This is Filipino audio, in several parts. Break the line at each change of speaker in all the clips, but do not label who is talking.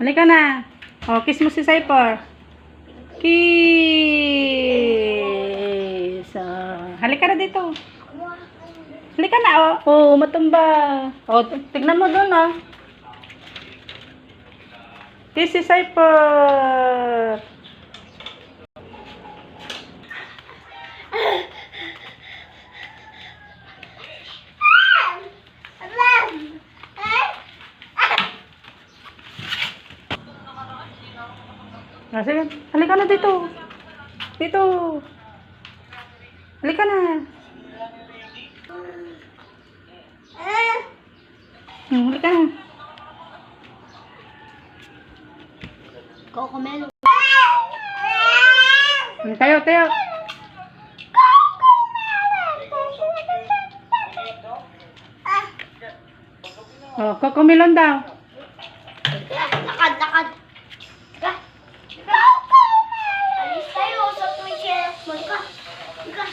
Halika na. O, kiss mo si Cypher. Kiss. Halika na dito. Halika na, oh. Oh, matumba. Oh, tignan mo doon, oh. Kiss si Cypher. Sige. Halika na dito. Dito. Halika na. Halika na.
Cocomelon.
Tayo, tayo. Oh, Cocomelon daw.
Lakad, lakad. Alis tayo sa Twitch. Malika. Malika.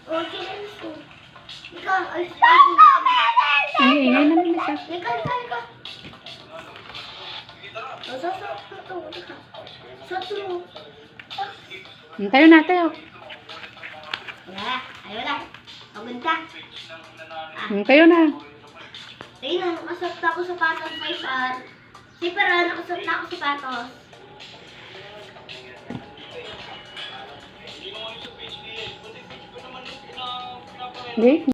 Okay, alis ko. Malika, alis tayo.
Ay, ingay naman na siya.
Malika, malika, malika.
Tayo na, tayo.
Ayaw na. Pagod ka.
Tayo na.
Ayun na, nakasuot na ako sapatos, Cypher. Cypher, nakasuot na ako sapatos.
Hindi.